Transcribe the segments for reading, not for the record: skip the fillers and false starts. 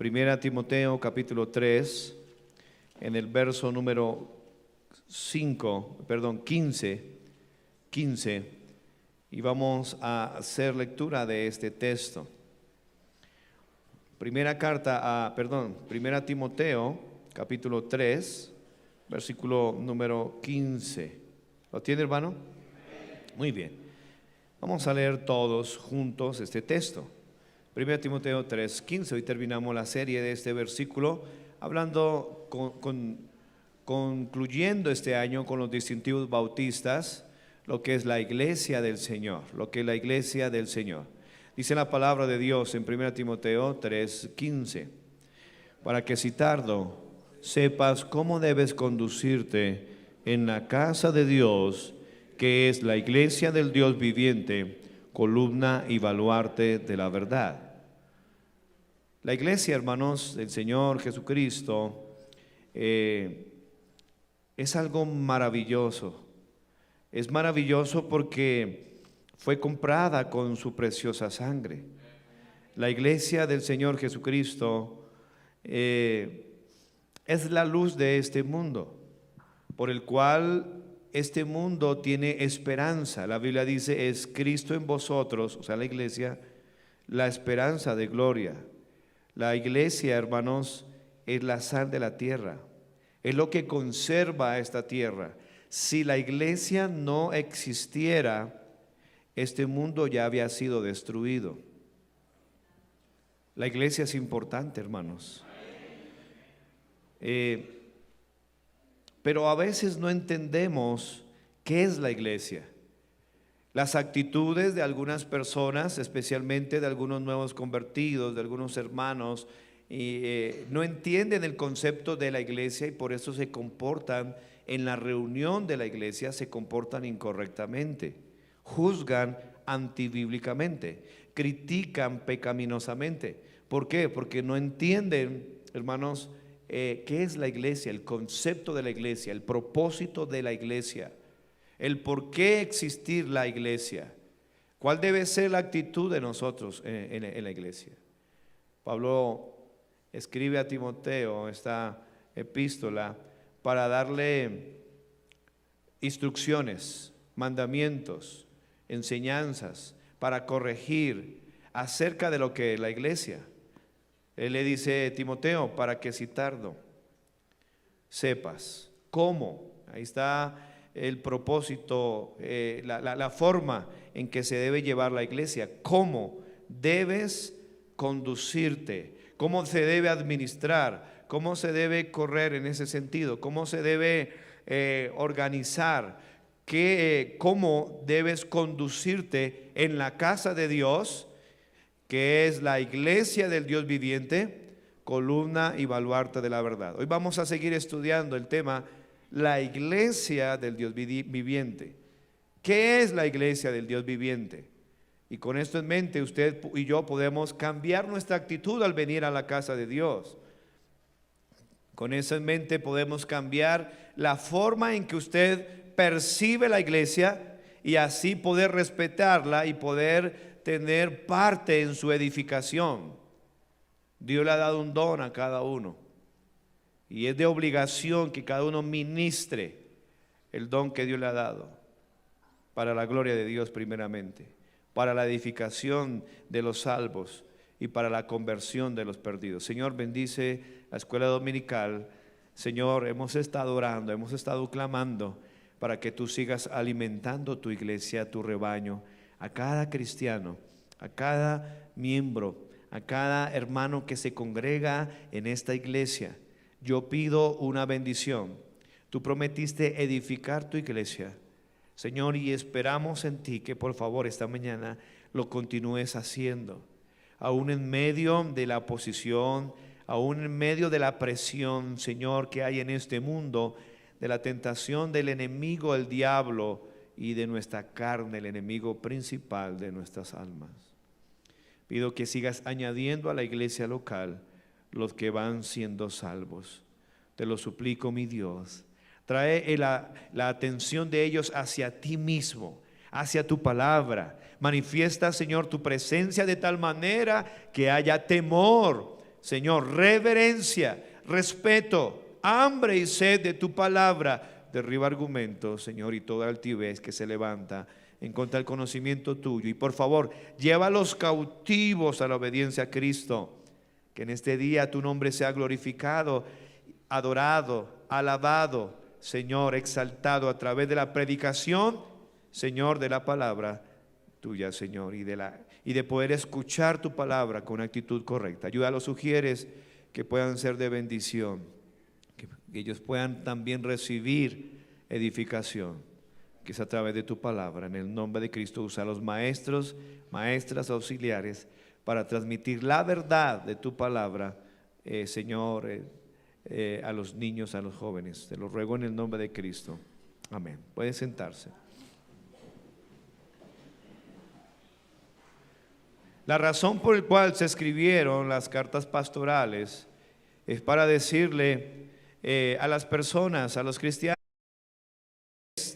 Primera Timoteo capítulo 3, en el verso número 15, y vamos a hacer lectura de este texto. Primera Timoteo capítulo 3, versículo número 15. ¿Lo tiene, hermano? Muy bien. Vamos a leer todos juntos este texto. 1 Timoteo 3:15. Hoy terminamos la serie de este versículo hablando, concluyendo este año con los distintivos bautistas, lo que es la iglesia del Señor, Dice la palabra de Dios en 1 Timoteo 3:15, para que si tardo sepas cómo debes conducirte en la casa de Dios, que es la iglesia del Dios viviente, columna y baluarte de la verdad. La iglesia, hermanos, del Señor Jesucristo es algo maravilloso. Es maravilloso porque fue comprada con su preciosa sangre. La iglesia del Señor Jesucristo es la luz de este mundo, por el cual este mundo tiene esperanza. La Biblia dice, es Cristo en vosotros, o sea, la iglesia, la esperanza de gloria. La iglesia, hermanos, es la sal de la tierra, es lo que conserva esta tierra. Si la iglesia no existiera, este mundo ya había sido destruido. La iglesia es importante, hermanos. Pero a veces no entendemos qué es la iglesia. Las actitudes de algunas personas, especialmente de algunos nuevos convertidos, de algunos hermanos, no entienden el concepto de la iglesia y por eso se comportan en la reunión de la iglesia, se comportan incorrectamente, juzgan antibíblicamente, critican pecaminosamente. ¿Por qué? Porque no entienden, hermanos, qué es la iglesia, el concepto de la iglesia, el propósito de la iglesia, el por qué existir la iglesia, cuál debe ser la actitud de nosotros en la iglesia. Pablo escribe a Timoteo esta epístola para darle instrucciones, mandamientos, enseñanzas, para corregir acerca de lo que es la iglesia. Él le dice, Timoteo, para que si tardo sepas cómo, ahí está el propósito, la forma en que se debe llevar la iglesia, cómo debes conducirte, cómo se debe administrar, cómo se debe correr en ese sentido, cómo se debe organizar, cómo debes conducirte en la casa de Dios, que es la iglesia del Dios viviente, columna y baluarte de la verdad. Hoy vamos a seguir estudiando el tema, la iglesia del Dios viviente. ¿Qué es la iglesia del Dios viviente? Y con esto en mente, usted y yo podemos cambiar nuestra actitud al venir a la casa de Dios. Con eso en mente podemos cambiar la forma en que usted percibe la iglesia y así poder respetarla y poder tener parte en su edificación. Dios le ha dado un don a cada uno y es de obligación que cada uno ministre el don que Dios le ha dado para la gloria de Dios primeramente, para la edificación de los salvos y para la conversión de los perdidos. Señor, bendice la escuela dominical. Señor, hemos estado orando, hemos estado clamando para que tú sigas alimentando tu iglesia, tu rebaño, a cada cristiano, a cada miembro, a cada hermano que se congrega en esta iglesia. Yo pido una bendición. Tú prometiste edificar tu iglesia, Señor, y esperamos en ti que por favor esta mañana lo continúes haciendo, aún en medio de la oposición, aún en medio de la presión, Señor, que hay en este mundo, de la tentación del enemigo, el diablo, y de nuestra carne, el enemigo principal de nuestras almas. Pido que sigas añadiendo a la iglesia local los que van siendo salvos. Te lo suplico, mi Dios. Trae la atención de ellos hacia ti mismo, hacia tu palabra. Manifiesta, Señor, tu presencia de tal manera que haya temor Señor, reverencia, respeto, hambre y sed de tu palabra. Derriba argumentos, Señor, y toda altivez que se levanta en contra del conocimiento tuyo. Y por favor, lleva a los cautivos a la obediencia a Cristo. Que en este día tu nombre sea glorificado, adorado, alabado, Señor, exaltado a través de la predicación, Señor, de la palabra tuya, Señor, y de poder escuchar tu palabra con actitud correcta. Ayuda a los sugieres que puedan ser de bendición, que ellos puedan también recibir edificación, que es a través de tu palabra. En el nombre de Cristo, usa a los maestros, maestras, auxiliares para transmitir la verdad de tu palabra, Señor, a los niños, a los jóvenes. Te lo ruego en el nombre de Cristo. Amén. Pueden sentarse. La razón por la cual se escribieron las cartas pastorales es para decirle a las personas, a los cristianos,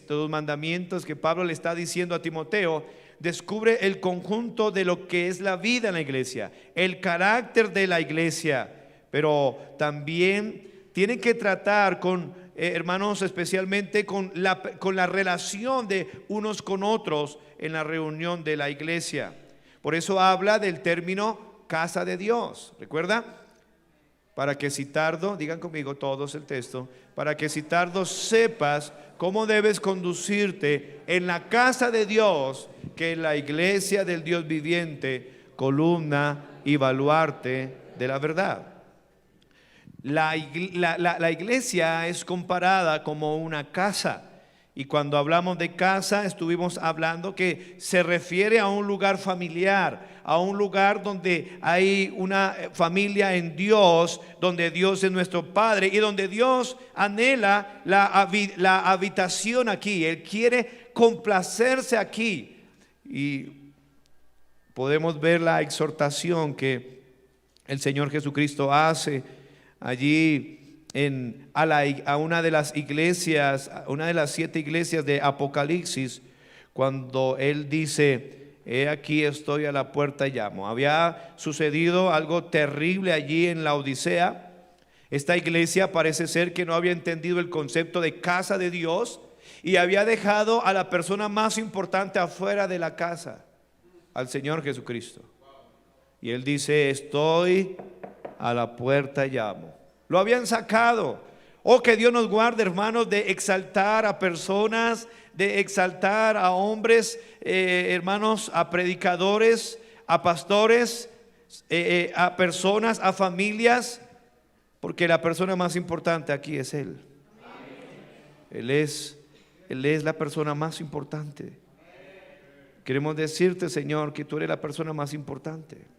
todos los mandamientos que Pablo le está diciendo a Timoteo. Descubre el conjunto de lo que es la vida en la iglesia, el carácter de la iglesia, pero también tienen que tratar con, hermanos, especialmente con la relación de unos con otros en la reunión de la iglesia. Por eso habla del término casa de Dios. ¿Recuerda? Para que si tardo, digan conmigo todos el texto, para que si tardo sepas cómo debes conducirte en la casa de Dios, que es la iglesia del Dios viviente, columna y baluarte de la verdad. La iglesia es comparada como una casa. Y cuando hablamos de casa, estuvimos hablando que se refiere a un lugar familiar, a un lugar donde hay una familia en Dios, donde Dios es nuestro Padre y donde Dios anhela la habitación aquí. Él quiere complacerse aquí. Y podemos ver la exhortación que el Señor Jesucristo hace allí a una de las iglesias, una de las 7 iglesias de Apocalipsis, cuando Él dice: he aquí estoy a la puerta y llamo. Había sucedido algo terrible allí en la Odisea. Esta iglesia parece ser que no había entendido el concepto de casa de Dios y había dejado a la persona más importante afuera de la casa, al Señor Jesucristo. Y Él dice: estoy a la puerta y llamo. Lo habían sacado. Oh, que Dios nos guarde, hermanos, de exaltar a personas, de exaltar a hombres, hermanos, a predicadores, a pastores, a personas, a familias, porque la persona más importante aquí es Él. Él es la persona más importante. Queremos decirte, Señor, que tú eres la persona más importante.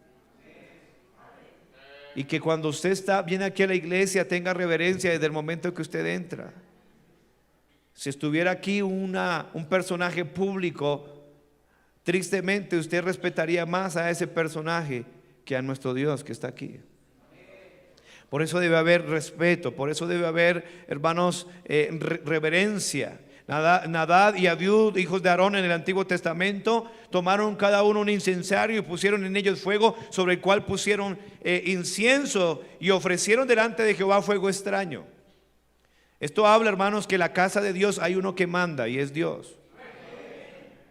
Y que cuando usted viene aquí a la iglesia, tenga reverencia desde el momento que usted entra. Si estuviera aquí un personaje público, tristemente usted respetaría más a ese personaje que a nuestro Dios que está aquí. Por eso debe haber respeto, por eso debe haber, hermanos, reverencia. Nadab y Abiud, hijos de Aarón en el Antiguo Testamento, tomaron cada uno un incensario y pusieron en ellos fuego, sobre el cual pusieron incienso y ofrecieron delante de Jehová fuego extraño. Esto habla, hermanos, que en la casa de Dios hay uno que manda y es Dios.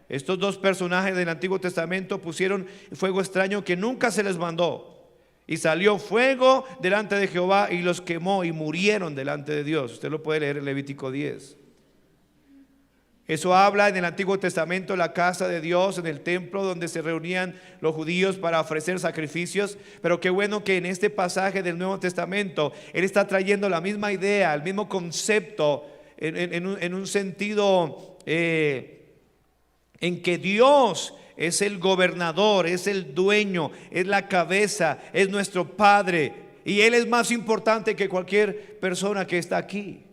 Estos dos personajes del Antiguo Testamento pusieron fuego extraño que nunca se les mandó, y salió fuego delante de Jehová y los quemó y murieron delante de Dios. Usted lo puede leer en Levítico 10. Eso habla en el Antiguo Testamento, la casa de Dios, en el templo donde se reunían los judíos para ofrecer sacrificios. Pero qué bueno que en este pasaje del Nuevo Testamento Él está trayendo la misma idea, el mismo concepto, en un sentido en que Dios es el gobernador, es el dueño, es la cabeza, es nuestro Padre, y Él es más importante que cualquier persona que está aquí.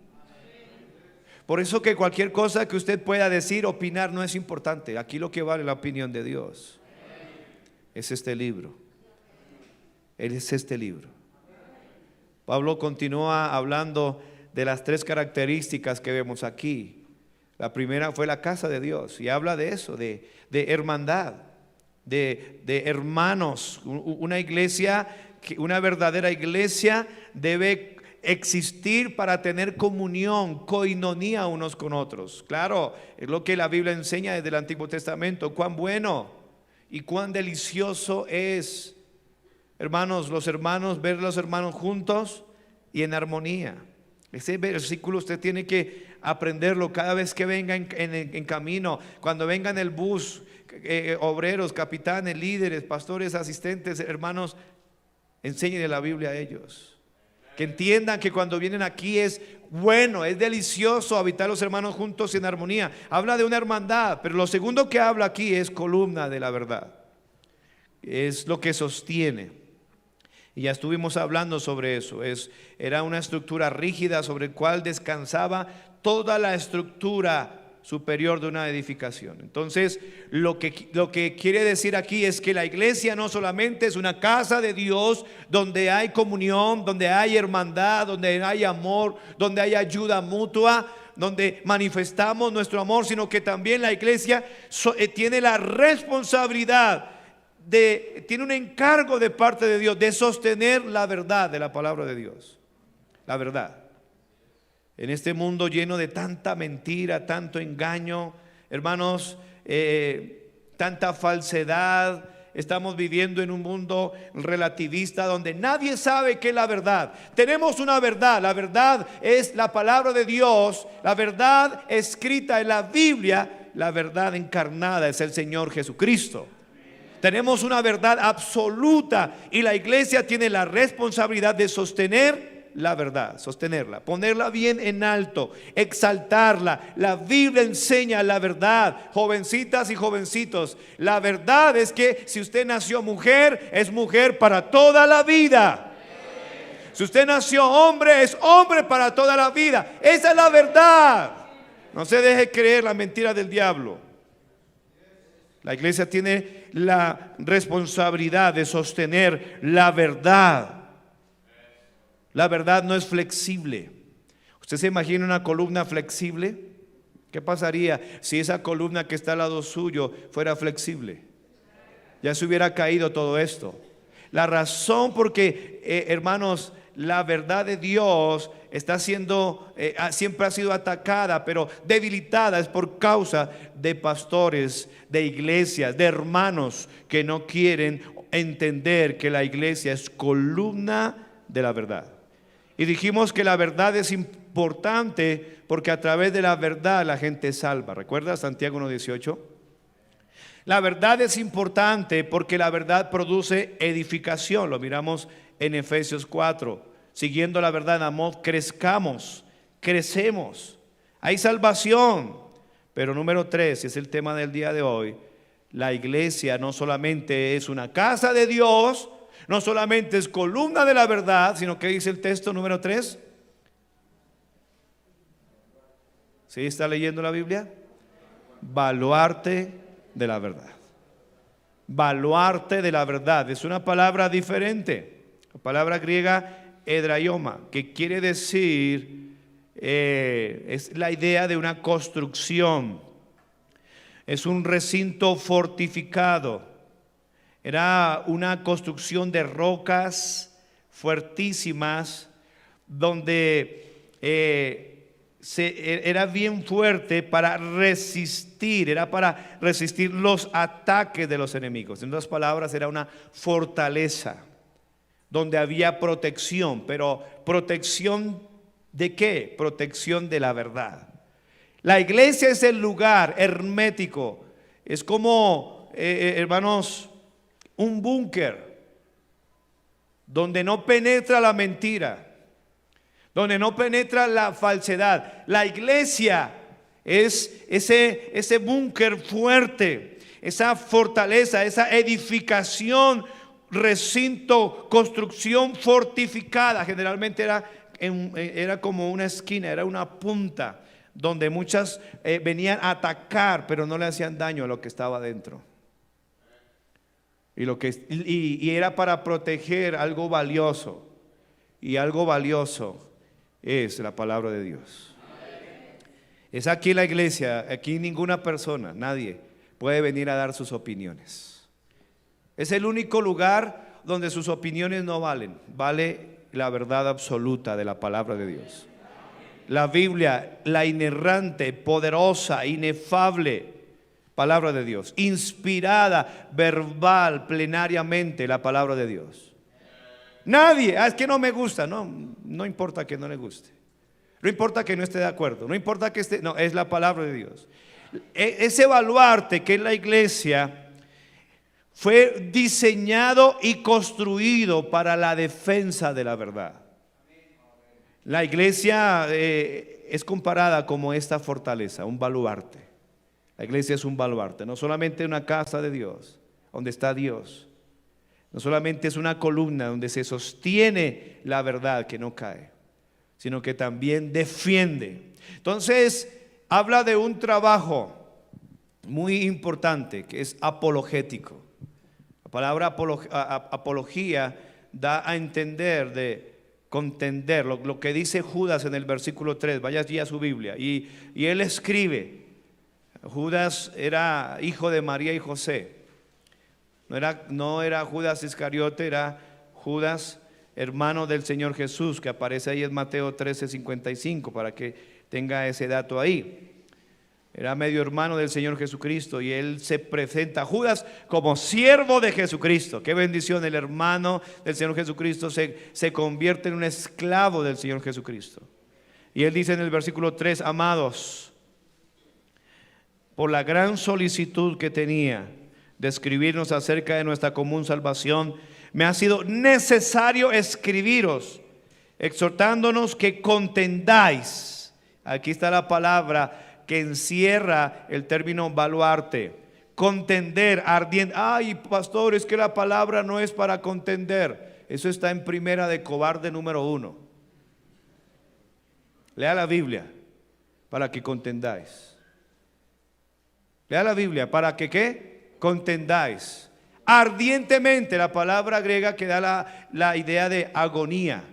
Por eso que cualquier cosa que usted pueda decir, opinar, no es importante. Aquí lo que vale es la opinión de Dios. Es este libro. Es este libro. Pablo continúa hablando de las 3 características que vemos aquí. La primera fue la casa de Dios, y habla de eso, de hermandad, de hermanos, una iglesia una verdadera iglesia debe existir para tener comunión, coinonía unos con otros. Claro, es lo que la Biblia enseña desde el Antiguo Testamento. Cuán bueno y cuán delicioso es, hermanos, ver los hermanos juntos y en armonía. Ese versículo usted tiene que aprenderlo cada vez que venga en camino, cuando venga en el bus, obreros, capitanes, líderes, pastores, asistentes, hermanos, enséñenle la Biblia a ellos. Que entiendan que cuando vienen aquí es bueno, es delicioso habitar los hermanos juntos y en armonía. Habla de una hermandad, pero lo segundo que habla aquí es columna de la verdad. Es lo que sostiene. Y ya estuvimos hablando sobre eso. Era una estructura rígida sobre la cual descansaba toda la estructura superior de una edificación. Entonces, lo que quiere decir aquí es que la iglesia no solamente es una casa de Dios donde hay comunión, donde hay hermandad, donde hay amor, donde hay ayuda mutua, donde manifestamos nuestro amor, sino que también la iglesia tiene la responsabilidad tiene un encargo de parte de Dios de sostener la verdad de la palabra de Dios. La verdad. En este mundo lleno de tanta mentira, tanto engaño, hermanos, tanta falsedad. Estamos viviendo en un mundo relativista donde nadie sabe qué es la verdad. Tenemos una verdad, la verdad es la palabra de Dios, la verdad escrita en la Biblia, la verdad encarnada es el Señor Jesucristo. Tenemos una verdad absoluta y la iglesia tiene la responsabilidad de sostener la verdad, sostenerla, ponerla bien en alto, exaltarla. La Biblia enseña la verdad, jovencitas y jovencitos. La verdad es que si usted nació mujer, es mujer para toda la vida. Si usted nació hombre, es hombre para toda la vida. Esa es la verdad. No se deje creer la mentira del diablo. La iglesia tiene la responsabilidad de sostener la verdad. La verdad no es flexible. ¿Usted se imagina una columna flexible? ¿Qué pasaría si esa columna que está al lado suyo fuera flexible? Ya se hubiera caído todo esto. La razón porque, hermanos, la verdad de Dios está siendo, siempre ha sido atacada, pero debilitada, es por causa de pastores, de iglesias, de hermanos que no quieren entender que la iglesia es columna de la verdad. Y dijimos que la verdad es importante porque a través de la verdad la gente es salva. ¿Recuerda Santiago 1:18? La verdad es importante porque la verdad produce edificación. Lo miramos en Efesios 4. Siguiendo la verdad en amor, crecemos. Hay salvación. Pero número 3, y es el tema del día de hoy, la iglesia no solamente es una casa de Dios, no solamente es columna de la verdad, sino que dice el texto número 3. ¿Sí está leyendo la Biblia? Baluarte de la verdad. Baluarte de la verdad. Es una palabra diferente. La palabra griega edraioma, que quiere decir, es la idea de una construcción. Es un recinto fortificado. Era una construcción de rocas fuertísimas donde era bien fuerte para resistir, era para resistir los ataques de los enemigos. En otras palabras, era una fortaleza donde había protección, pero ¿protección de qué? Protección de la verdad. La iglesia es el lugar hermético, es como, hermanos, un búnker donde no penetra la mentira, donde no penetra la falsedad. La iglesia es ese búnker fuerte, esa fortaleza, esa edificación, recinto, construcción fortificada. Generalmente era como una esquina, era una punta donde muchas venían a atacar, pero no le hacían daño a lo que estaba adentro. Y era para proteger algo valioso. Y algo valioso es la palabra de Dios. Es aquí la iglesia, aquí ninguna persona, nadie puede venir a dar sus opiniones. Es el único lugar donde sus opiniones no valen, vale la verdad absoluta de la palabra de Dios. La Biblia, la inerrante, poderosa, inefable palabra de Dios, inspirada, verbal, plenariamente la palabra de Dios. Nadie, es que no me gusta, no importa que no le guste, no importa que no esté de acuerdo, no importa que esté, no, es la palabra de Dios. Ese baluarte que es la iglesia fue diseñado y construido para la defensa de la verdad. La iglesia es comparada como esta fortaleza, un baluarte. La iglesia es un baluarte, no solamente una casa de Dios, donde está Dios. No solamente es una columna donde se sostiene la verdad que no cae, sino que también defiende. Entonces, habla de un trabajo muy importante que es apologético. La palabra apología da a entender de contender, lo que dice Judas en el versículo 3, vaya allí a su Biblia, y él escribe, Judas era hijo de María y José, no era Judas Iscariote, era Judas, hermano del Señor Jesús, que aparece ahí en Mateo 13:55, para que tenga ese dato ahí. Era medio hermano del Señor Jesucristo y él se presenta a Judas como siervo de Jesucristo. Qué bendición, el hermano del Señor Jesucristo se convierte en un esclavo del Señor Jesucristo. Y él dice en el versículo 3, amados, por la gran solicitud que tenía de escribirnos acerca de nuestra común salvación, me ha sido necesario escribiros, exhortándonos que contendáis. Aquí está la palabra que encierra el término baluarte, contender, ardiente. Ay, pastor, es que la palabra no es para contender. Eso está en Primera de Cobarde número 1. Lea la Biblia para que contendáis. Lea la Biblia para que ¿qué? Contendáis ardientemente. La palabra griega que da la idea de agonía,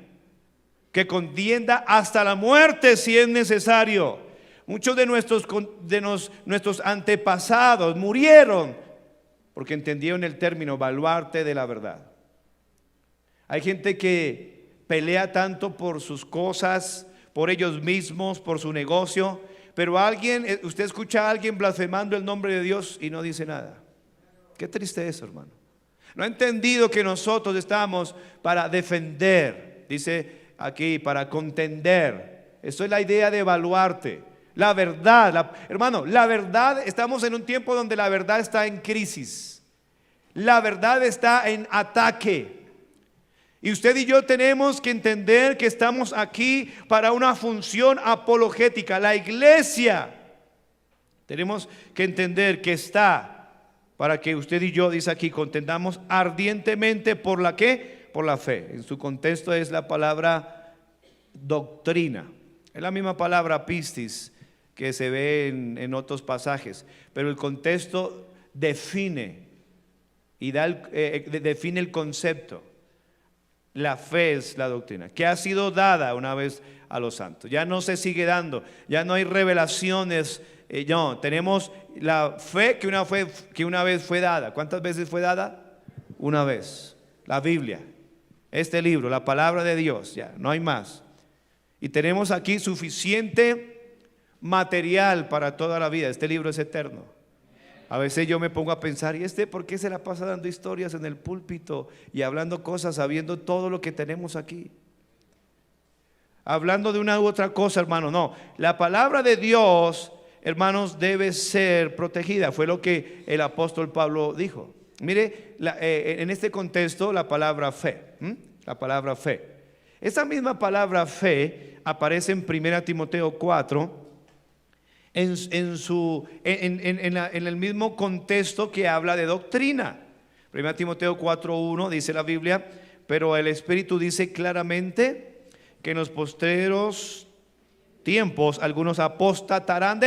que contienda hasta la muerte si es necesario. Muchos de nuestros antepasados murieron porque entendieron el término baluarte de la verdad. Hay gente que pelea tanto por sus cosas, por ellos mismos, por su negocio, pero usted escucha a alguien blasfemando el nombre de Dios y no dice nada. Qué triste eso, hermano. No ha entendido que nosotros estamos para defender, dice aquí, para contender. Eso es la idea de baluarte. La verdad, hermano, la verdad, estamos en un tiempo donde la verdad está en crisis. La verdad está en ataque. Y usted y yo tenemos que entender que estamos aquí para una función apologética. La iglesia, tenemos que entender que está para que usted y yo, dice aquí, contendamos ardientemente por la ¿qué? Por la fe. En su contexto es la palabra doctrina. Es la misma palabra pistis que se ve en otros pasajes, pero el contexto define y define el concepto. La fe es la doctrina que ha sido dada una vez a los santos. Ya no se sigue dando, ya no hay revelaciones. No, tenemos la fe que una vez fue dada. ¿Cuántas veces fue dada? Una vez. La Biblia, este libro, la palabra de Dios, ya no hay más. Y tenemos aquí suficiente material para toda la vida. Este libro es eterno. A veces yo me pongo a pensar, ¿y por qué se la pasa dando historias en el púlpito y hablando cosas, sabiendo todo lo que tenemos aquí? Hablando de una u otra cosa, hermano. No, la palabra de Dios, hermanos, debe ser protegida. Fue lo que el apóstol Pablo dijo. Mire, en este contexto, la palabra fe. La palabra fe. Esa misma palabra fe aparece en 1 Timoteo 4. En el mismo contexto que habla de doctrina. 1 Timoteo 4:1 dice la Biblia, pero el Espíritu dice claramente que en los postreros tiempos algunos apostatarán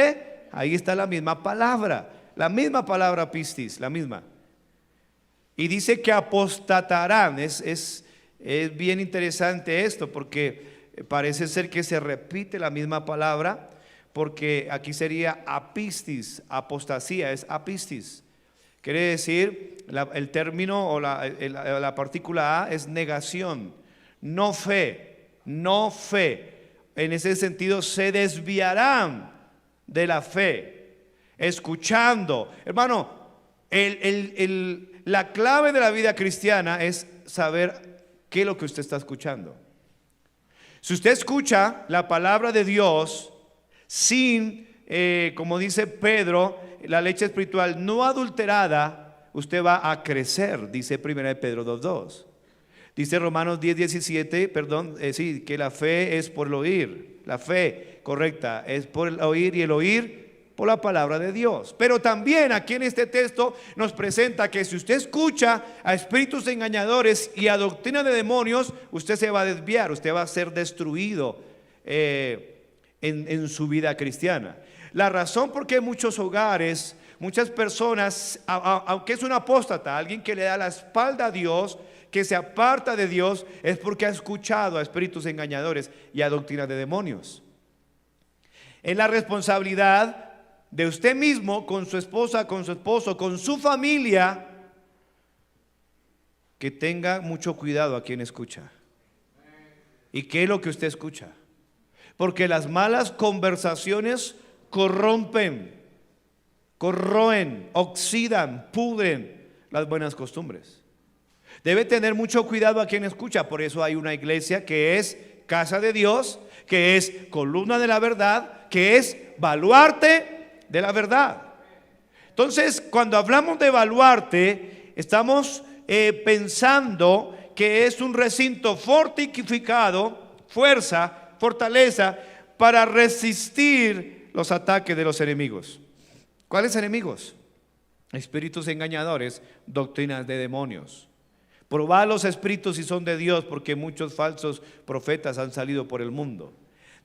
ahí está la misma palabra pistis, la misma. Y dice que apostatarán, es bien interesante esto porque parece ser que se repite la misma palabra. Porque aquí sería apistis, apostasía es apistis, Quiere decir, el término o la partícula A es negación, no fe, no fe. En ese sentido se desviarán de la fe, escuchando. Hermano, la clave de la vida cristiana es saber qué es lo que usted está escuchando. Si usted escucha la palabra de Dios sin, como dice Pedro, la leche espiritual no adulterada, usted va a crecer, dice 1 Pedro 2:2. Dice Romanos 10:17, que la fe es por el oír. La fe correcta es por el oír y el oír por la palabra de Dios. Pero también aquí en este texto nos presenta que si usted escucha a espíritus engañadores y a doctrina de demonios, usted se va a desviar, usted va a ser destruido en su vida cristiana. La razón por qué muchos hogares, muchas personas, aunque es un apóstata, alguien que le da la espalda a Dios, que se aparta de Dios, es porque ha escuchado a espíritus engañadores y a doctrina de demonios. Es la responsabilidad de usted mismo, con su esposa, con su esposo, con su familia, que tenga mucho cuidado a quien escucha y qué es lo que usted escucha, porque las malas conversaciones corrompen, corroen, oxidan, pudren las buenas costumbres. Debe tener mucho cuidado a quien escucha. Por eso hay una iglesia que es casa de Dios, que es columna de la verdad, que es baluarte de la verdad. Entonces, cuando hablamos de baluarte, estamos pensando que es un recinto fortificado, fuerza, fortaleza, para resistir los ataques de los enemigos. ¿Cuáles enemigos? Espíritus engañadores, doctrinas de demonios. Probad los espíritus si son de Dios, porque muchos falsos profetas han salido por el mundo.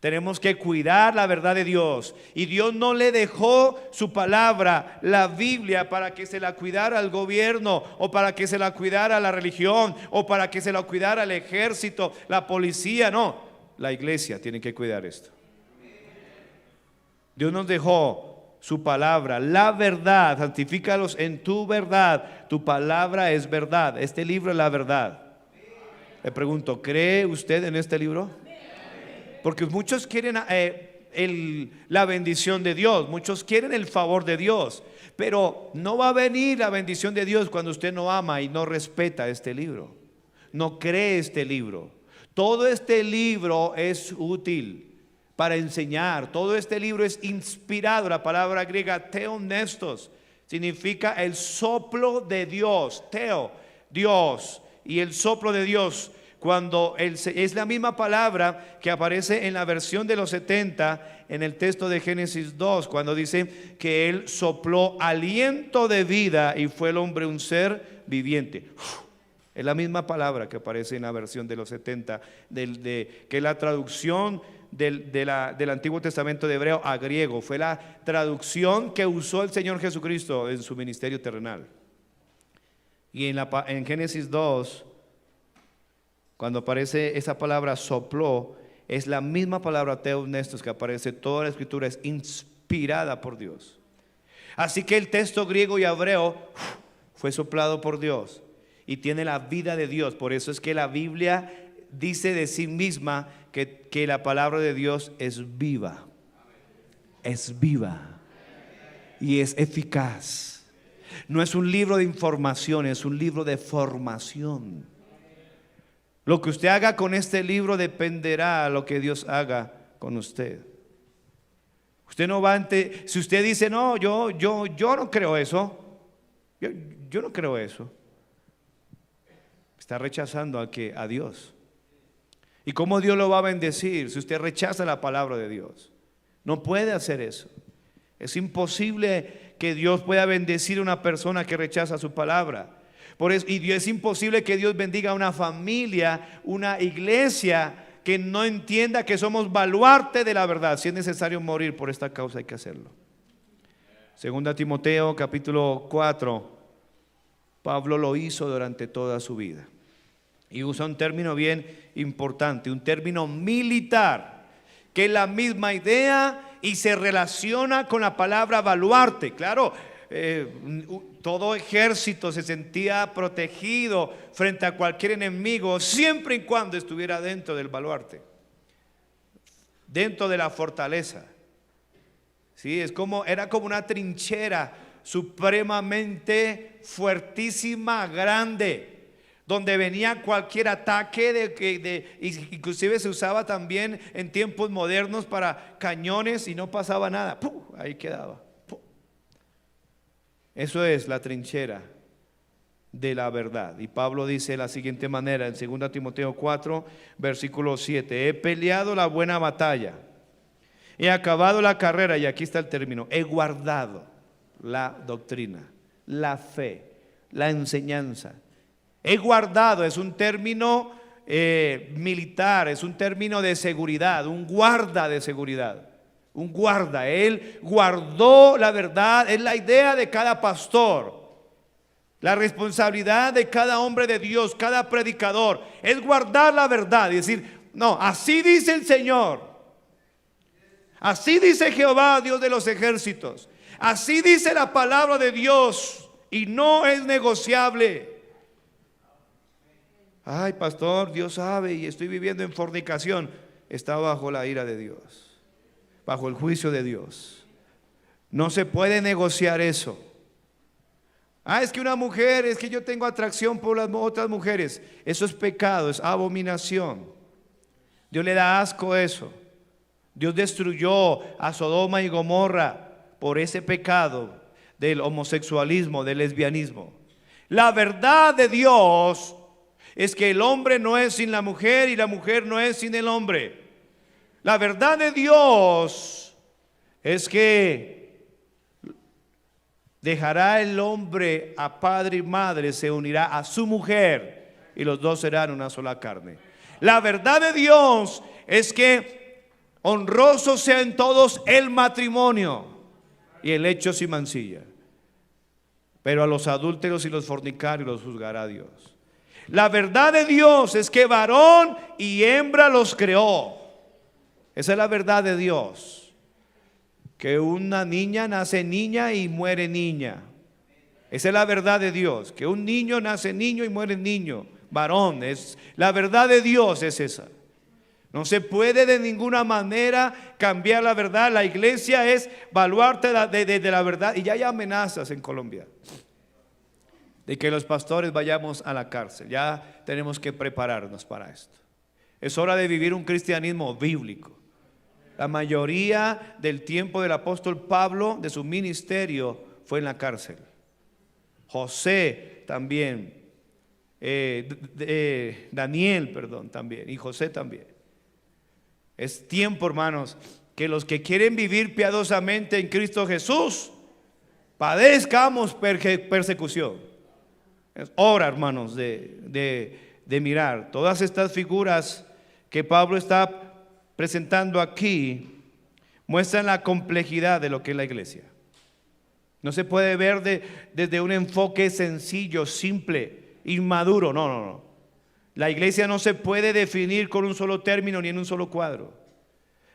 Tenemos que cuidar la verdad de Dios, y Dios no le dejó su palabra, la Biblia, para que se la cuidara al gobierno, o para que se la cuidara a la religión, o para que se la cuidara al ejército, la policía. No, la iglesia tiene que cuidar esto. Dios nos dejó su palabra, la verdad. Santifícalos en tu verdad. Tu palabra es verdad. Este libro es la verdad. Le pregunto, ¿cree usted en este libro? Porque muchos quieren la bendición de Dios, muchos quieren el favor de Dios, pero no va a venir la bendición de Dios cuando usted no ama y no respeta este libro, no cree este libro. Todo este libro es útil para enseñar. Todo este libro es inspirado. La palabra griega theopneustos significa el soplo de Dios. Theo, Dios, y el soplo de Dios. Cuando es la misma palabra que aparece en la versión de los 70 en el texto de Génesis 2, cuando dice que Él sopló aliento de vida y fue el hombre un ser viviente. Es la misma palabra que aparece en la versión de los 70, que es la traducción del Antiguo Testamento de hebreo a griego. Fue la traducción que usó el Señor Jesucristo en su ministerio terrenal. Y en Génesis 2, cuando aparece esa palabra sopló, es la misma palabra theopneustos que aparece. Toda la escritura es inspirada por Dios. Así que el texto griego y hebreo fue soplado por Dios y tiene la vida de Dios. Por eso es que la Biblia dice de sí misma que la palabra de Dios es viva. Es viva y es eficaz. No es un libro de información, es un libro de formación. Lo que usted haga con este libro dependerá de lo que Dios haga con usted. Usted no va si usted dice, no, yo no creo eso, yo no creo eso, está rechazando a Dios. ¿Y cómo Dios lo va a bendecir si usted rechaza la palabra de Dios? No puede hacer eso. Es imposible que Dios pueda bendecir a una persona que rechaza su palabra. Por eso, y es imposible que Dios bendiga a una familia, una iglesia que no entienda que somos baluarte de la verdad. Si es necesario morir por esta causa, hay que hacerlo. Segunda Timoteo capítulo 4, Pablo lo hizo durante toda su vida. Y usa un término bien importante, un término militar, que es la misma idea y se relaciona con la palabra baluarte. Claro, todo ejército se sentía protegido frente a cualquier enemigo, siempre y cuando estuviera dentro del baluarte, dentro de la fortaleza. Sí, era como una trinchera supremamente fuertísima, grande, donde venía cualquier ataque inclusive se usaba también en tiempos modernos para cañones y no pasaba nada. ¡Pum! Ahí quedaba. ¡Pum! Eso es la trinchera de la verdad. Y Pablo dice de la siguiente manera en 2 Timoteo 4, versículo 7: he peleado la buena batalla, he acabado la carrera, y aquí está el término, he guardado la doctrina, la fe, la enseñanza. He guardado es un término militar, es un término de seguridad, un guarda de seguridad, un guarda. Él guardó la verdad, es la idea de cada pastor, la responsabilidad de cada hombre de Dios, cada predicador, es guardar la verdad y decir, no, así dice el Señor, así dice Jehová, Dios de los ejércitos, así dice la palabra de Dios y no es negociable. Ay, pastor, Dios sabe y estoy viviendo en fornicación. Está bajo la ira de Dios, bajo el juicio de Dios. No se puede negociar eso. Es que una mujer, es que yo tengo atracción por las otras mujeres. Eso es pecado, es abominación. Dios le da asco eso. Dios destruyó a Sodoma y Gomorra por ese pecado del homosexualismo, del lesbianismo. La verdad de Dios es que el hombre no es sin la mujer y la mujer no es sin el hombre. La verdad de Dios es que dejará el hombre a padre y madre, se unirá a su mujer y los dos serán una sola carne. La verdad de Dios es que honroso sea en todos el matrimonio y el hecho sin mancilla, pero a los adúlteros y los fornicarios los juzgará Dios. La verdad de Dios es que varón y hembra los creó. Esa es la verdad de Dios. Que una niña nace niña y muere niña. Esa es la verdad de Dios. Que un niño nace niño y muere niño. Varón, la verdad de Dios es esa. No se puede de ninguna manera cambiar la verdad. La iglesia es baluarte de la verdad. Y ya hay amenazas en Colombia de que los pastores vayamos a la cárcel. Ya tenemos que prepararnos para esto. Es hora de vivir un cristianismo bíblico. La mayoría del tiempo del apóstol Pablo, de su ministerio, fue en la cárcel. José también, Daniel, también, y José también. Es tiempo, hermanos, que los que quieren vivir piadosamente en Cristo Jesús, padezcamos persecución. Es hora, hermanos, de mirar todas estas figuras que Pablo está presentando aquí, muestran la complejidad de lo que es la iglesia. No se puede ver desde un enfoque sencillo, simple, inmaduro. No. La iglesia no se puede definir con un solo término ni en un solo cuadro.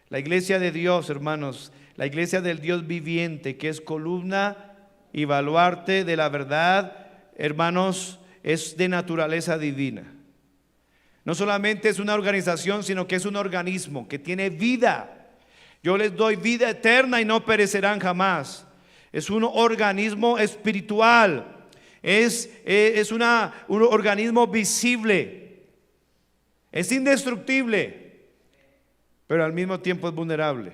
La iglesia de Dios, hermanos, la iglesia del Dios viviente, que es columna y baluarte de la verdad, hermanos, es de naturaleza divina. No solamente es una organización, sino que es un organismo que tiene vida. Yo les doy vida eterna y no perecerán jamás. Es un organismo espiritual. Es un organismo visible. Es indestructible, pero al mismo tiempo es vulnerable.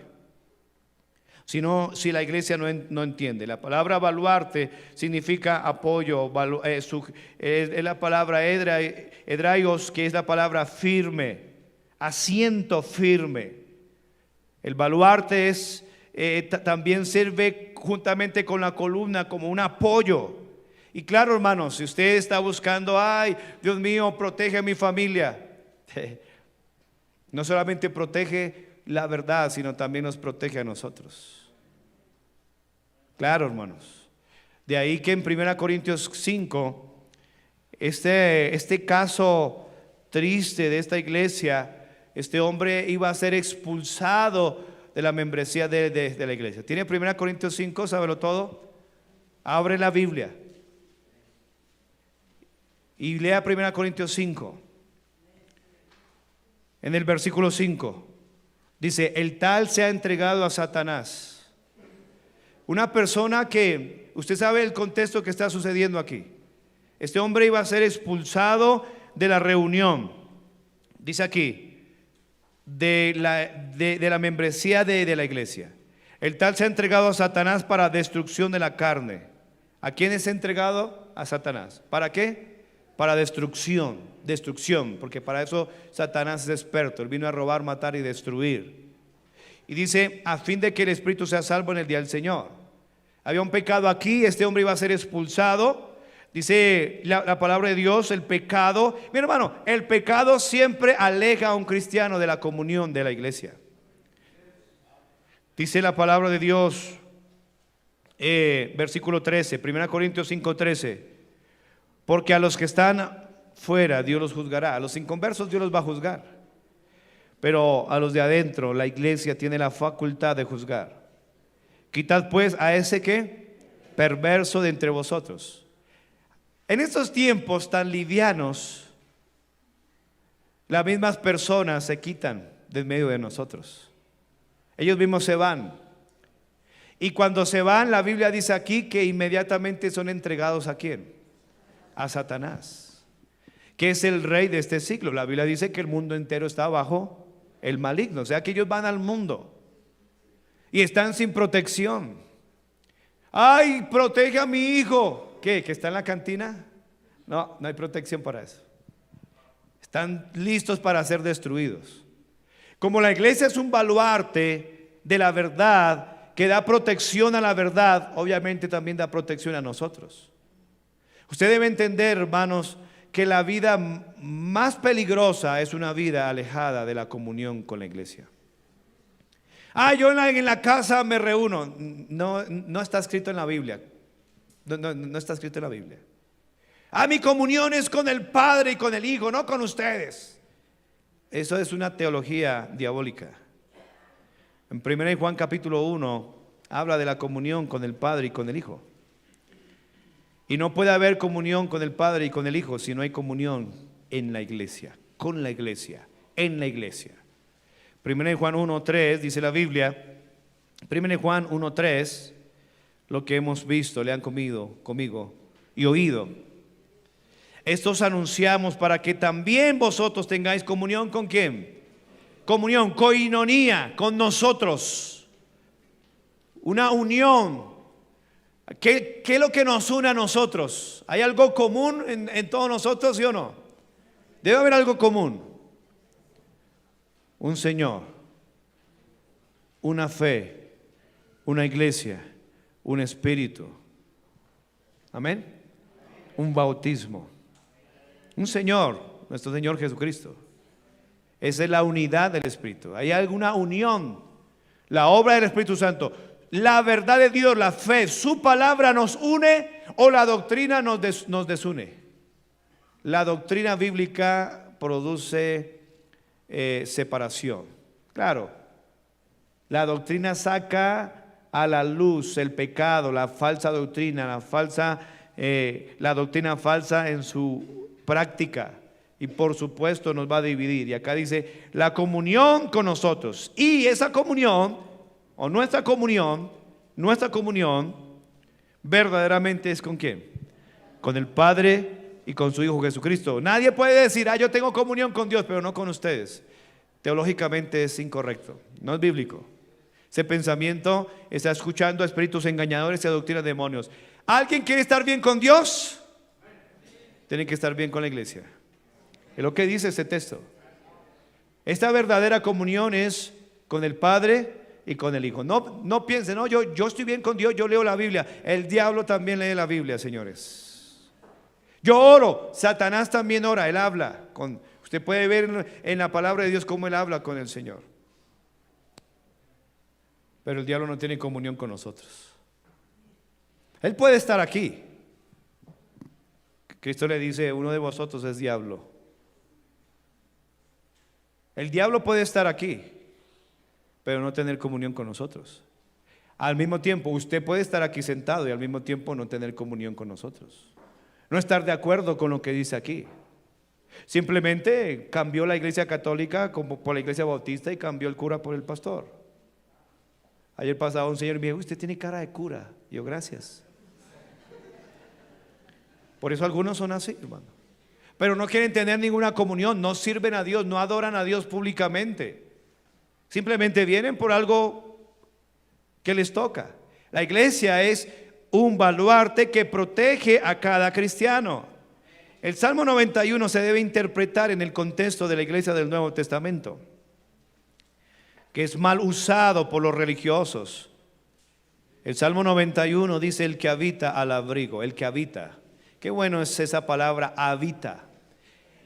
Si la iglesia no entiende. La palabra baluarte significa apoyo, es la palabra edraios, que es la palabra firme, asiento firme. El baluarte también sirve juntamente con la columna como un apoyo. Y claro, hermanos, si usted está buscando, ay, Dios mío, protege a mi familia, no solamente protege la verdad, sino también nos protege a nosotros. Claro, hermanos. De ahí que en 1 Corintios 5, este caso triste de esta iglesia, este hombre iba a ser expulsado de la membresía de la iglesia. ¿Tiene 1 Corintios 5? ¿Sábelo todo? Abre la Biblia y lea 1 Corintios 5. En el versículo 5 dice: el tal se ha entregado a Satanás. Una persona que, usted sabe el contexto que está sucediendo aquí. Este hombre iba a ser expulsado de la reunión, dice aquí, de la membresía de la iglesia. El tal se ha entregado a Satanás para destrucción de la carne. ¿A quién es entregado? A Satanás. ¿Para qué? Para destrucción, porque para eso Satanás es experto. Él vino a robar, matar y destruir. Y dice, a fin de que el espíritu sea salvo en el día del Señor. Había un pecado aquí, este hombre iba a ser expulsado. Dice la palabra de Dios, el pecado. Mi hermano, el pecado siempre aleja a un cristiano de la comunión de la iglesia. Dice la palabra de Dios, versículo 13, 1 Corintios 5:13. Porque a los que están fuera Dios los juzgará. A los inconversos Dios los va a juzgar. Pero a los de adentro la iglesia tiene la facultad de juzgar. Quitad pues a ese que perverso de entre vosotros. En estos tiempos tan livianos, las mismas personas se quitan de en medio de nosotros. Ellos mismos se van. Y cuando se van, la Biblia dice aquí que inmediatamente son entregados ¿a quién? A Satanás, que es el rey de este siglo. La Biblia dice que el mundo entero está bajo el maligno. O sea que ellos van al mundo y están sin protección. Ay, protege a mi hijo. ¿Qué? ¿Que está en la cantina? No, no hay protección para eso. Están listos para ser destruidos. Como la iglesia es un baluarte de la verdad, que da protección a la verdad, obviamente también da protección a nosotros. Usted debe entender, hermanos, que la vida más peligrosa es una vida alejada de la comunión con la iglesia. Yo en la casa me reúno. No está escrito en la Biblia. No está escrito en la Biblia. Mi comunión es con el Padre y con el Hijo, no con ustedes. Eso es una teología diabólica. En 1 Juan capítulo 1 habla de la comunión con el Padre y con el Hijo. Y no puede haber comunión con el Padre y con el Hijo si no hay comunión en la iglesia, con la iglesia, en la iglesia. 1 Juan 1:3 dice la Biblia, 1 Juan 1:3, lo que hemos visto, lean conmigo y oído. Estos anunciamos para que también vosotros tengáis comunión ¿con quién? Comunión, coinonía, con nosotros. Una unión. ¿Qué es lo que nos une a nosotros? ¿Hay algo común en todos nosotros, sí o no? Debe haber algo común. Un Señor, una fe, una iglesia, un espíritu. Amén. Un bautismo. Un Señor, nuestro Señor Jesucristo. Esa es la unidad del Espíritu. ¿Hay alguna unión? La obra del Espíritu Santo. La verdad de Dios, la fe, su palabra nos une o la doctrina nos desune. La doctrina bíblica produce separación. Claro, la doctrina saca a la luz el pecado, la falsa doctrina, la doctrina falsa en su práctica, y por supuesto nos va a dividir. Y acá dice la comunión con nosotros, y esa comunión o nuestra comunión verdaderamente es ¿con quién? Con el Padre y con su Hijo Jesucristo. Nadie puede decir, yo tengo comunión con Dios, pero no con ustedes. Teológicamente es incorrecto, no es bíblico. Ese pensamiento está escuchando a espíritus engañadores y a doctrinas de demonios. ¿Alguien quiere estar bien con Dios? Tiene que estar bien con la iglesia. Es lo que dice este texto. Esta verdadera comunión es con el Padre y con el Hijo. No piensen, yo estoy bien con Dios, yo leo la Biblia. El diablo también lee la Biblia, señores. Yo oro, Satanás también ora, él habla. Usted puede ver en la palabra de Dios cómo él habla con el Señor. Pero el diablo no tiene comunión con nosotros. Él puede estar aquí. Cristo le dice, uno de vosotros es diablo. El diablo puede estar aquí, pero no tener comunión con nosotros. Al mismo tiempo, usted puede estar aquí sentado y al mismo tiempo no tener comunión con nosotros. No estar de acuerdo con lo que dice aquí. Simplemente cambió la iglesia católica como por la iglesia bautista y cambió el cura por el pastor. Ayer pasaba un señor y me dijo, usted tiene cara de cura. Y yo, gracias. Por eso algunos son así, hermano. Pero no quieren tener ninguna comunión, no sirven a Dios, no adoran a Dios públicamente. Simplemente vienen por algo que les toca. La iglesia es un baluarte que protege a cada cristiano. El Salmo 91 se debe interpretar en el contexto de la iglesia del Nuevo Testamento, que es mal usado por los religiosos. El Salmo 91 dice el que habita al abrigo, el que habita. Qué bueno es esa palabra, habita.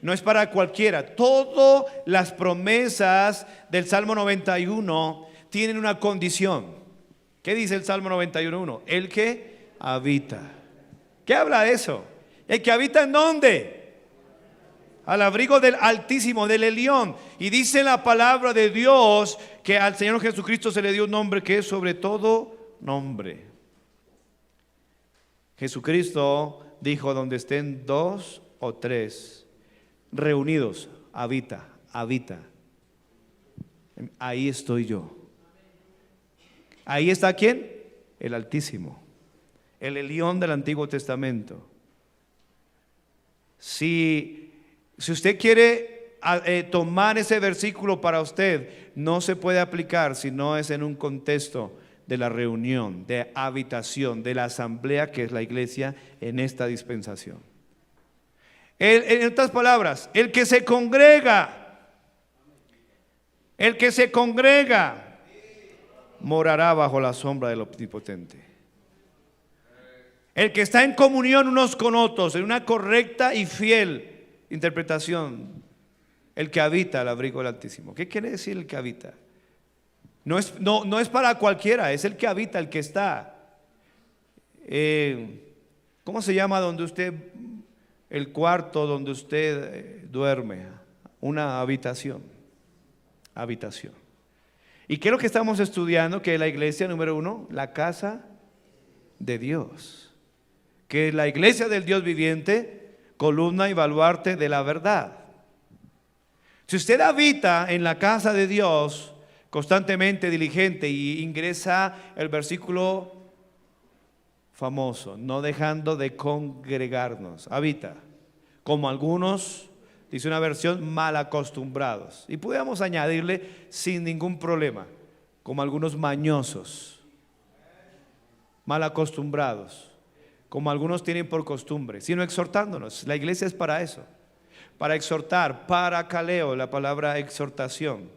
No es para cualquiera. Todas las promesas del Salmo 91 tienen una condición. ¿Qué dice el Salmo 91:1? El que habita. ¿Qué habla de eso? El que habita ¿en dónde? Al abrigo del Altísimo, del Elión. Y dice la palabra de Dios que al Señor Jesucristo se le dio un nombre que es sobre todo nombre. Jesucristo dijo, donde estén 2 o 3 reunidos, habita. Ahí estoy yo. Ahí está ¿quién? El Altísimo, el Elión del Antiguo Testamento. Si usted quiere tomar ese versículo para usted, no se puede aplicar si no es en un contexto de la reunión, de habitación, de la asamblea que es la iglesia en esta dispensación. En otras palabras, el que se congrega morará bajo la sombra del Omnipotente. El que está en comunión unos con otros, en una correcta y fiel interpretación, el que habita al abrigo del Altísimo. ¿Qué quiere decir el que habita? No es para cualquiera, es el que habita, el que está. ¿Cómo se llama donde usted, el cuarto donde usted duerme? Una habitación. ¿Y qué es lo que estamos estudiando? Que la iglesia, número 1, la casa de Dios. Que es la iglesia del Dios viviente, columna y baluarte de la verdad. Si usted habita en la casa de Dios, constantemente diligente, y ingresa el versículo famoso, no dejando de congregarnos, habita, como algunos, dice una versión, mal acostumbrados. Y podemos añadirle sin ningún problema, como algunos mañosos, mal acostumbrados, como algunos tienen por costumbre, sino exhortándonos. La iglesia es para eso, para exhortar, para caleo, la palabra exhortación,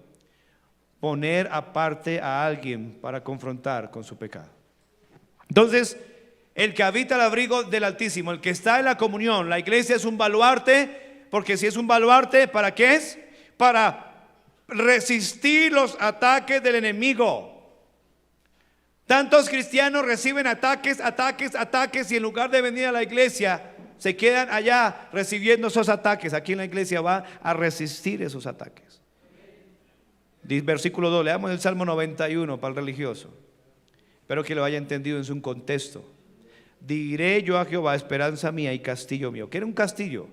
poner aparte a alguien para confrontar con su pecado. Entonces, el que habita al abrigo del Altísimo, el que está en la comunión, la iglesia es un baluarte. Porque si es un baluarte, ¿para qué es? Para resistir los ataques del enemigo. Tantos cristianos reciben ataques, y en lugar de venir a la iglesia, se quedan allá recibiendo esos ataques. Aquí en la iglesia va a resistir esos ataques. Versículo 2, leamos el Salmo 91 para el religioso. Espero que lo haya entendido en su contexto. Diré yo a Jehová, esperanza mía y castillo mío. ¿Qué era un castillo?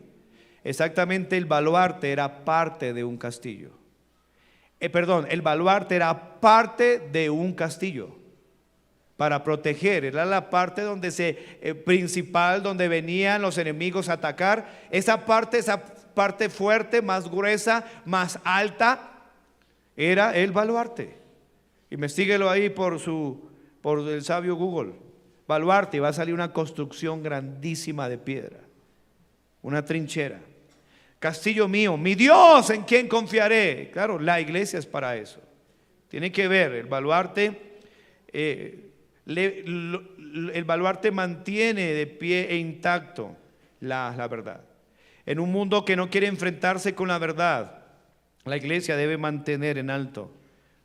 Exactamente, el baluarte era parte de un castillo. El baluarte era parte de un castillo para proteger. Era la parte donde principal, donde venían los enemigos a atacar. Esa parte fuerte, más gruesa, más alta, era el baluarte. Investíguelo ahí por el sabio Google. Baluarte, y va a salir una construcción grandísima de piedra, una trinchera. Castillo mío, mi Dios, ¿en quién confiaré? Claro, la iglesia es para eso. Tiene que ver, el baluarte mantiene de pie e intacto la verdad. En un mundo que no quiere enfrentarse con la verdad, la iglesia debe mantener en alto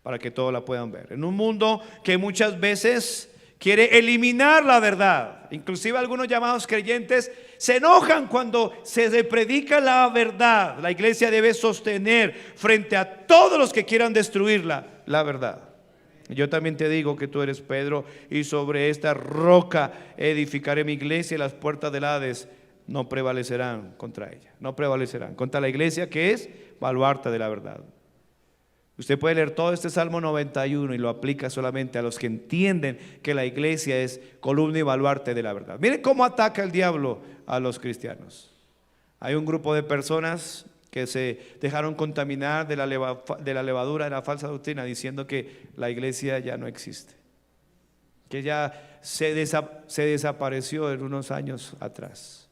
para que todos la puedan ver. En un mundo que muchas veces quiere eliminar la verdad, inclusive algunos llamados creyentes se enojan cuando se predica la verdad. La iglesia debe sostener frente a todos los que quieran destruirla, la verdad. Yo también te digo que tú eres Pedro, y sobre esta roca edificaré mi iglesia, y las puertas del Hades no prevalecerán contra ella. No prevalecerán contra la iglesia, que es baluarte de la verdad. Usted puede leer todo este Salmo 91 y lo aplica solamente a los que entienden que la iglesia es columna y baluarte de la verdad. Miren cómo ataca el diablo a los cristianos. Hay un grupo de personas que se dejaron contaminar de la levadura de la falsa doctrina, diciendo que la iglesia ya no existe, que ya se desapareció en unos años atrás.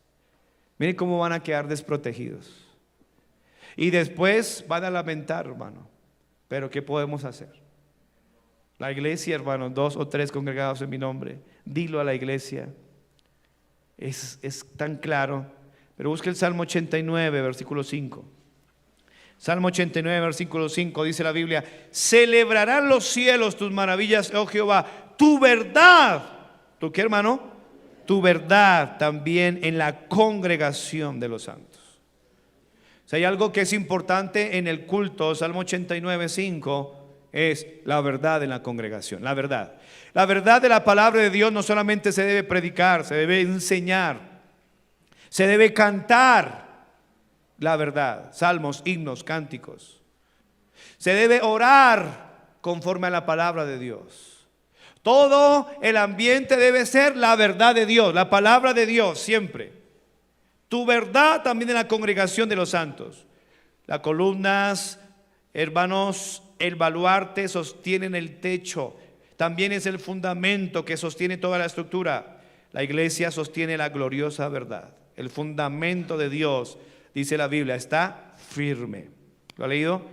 Miren cómo van a quedar desprotegidos. Y después van a lamentar, hermano. Pero ¿qué podemos hacer? La iglesia, hermano, 2 o 3 congregados en mi nombre. Dilo a la iglesia. Es tan claro. Pero busque el Salmo 89, versículo 5. Salmo 89, versículo 5, dice la Biblia: celebrarán los cielos tus maravillas, oh Jehová, tu verdad. ¿Tu qué, hermano? Tu verdad también en la congregación de los santos. Si hay algo que es importante en el culto, Salmo 89, 5, es la verdad en la congregación. La verdad. La verdad de la palabra de Dios no solamente se debe predicar, se debe enseñar, se debe cantar la verdad, salmos, himnos, cánticos. Se debe orar conforme a la palabra de Dios. Todo el ambiente debe ser la verdad de Dios, la palabra de Dios siempre. Tu verdad también en la congregación de los santos. Las columnas, hermanos, el baluarte sostienen el techo. También es el fundamento que sostiene toda la estructura. La iglesia sostiene la gloriosa verdad. El fundamento de Dios, dice la Biblia, está firme. ¿Lo ha leído?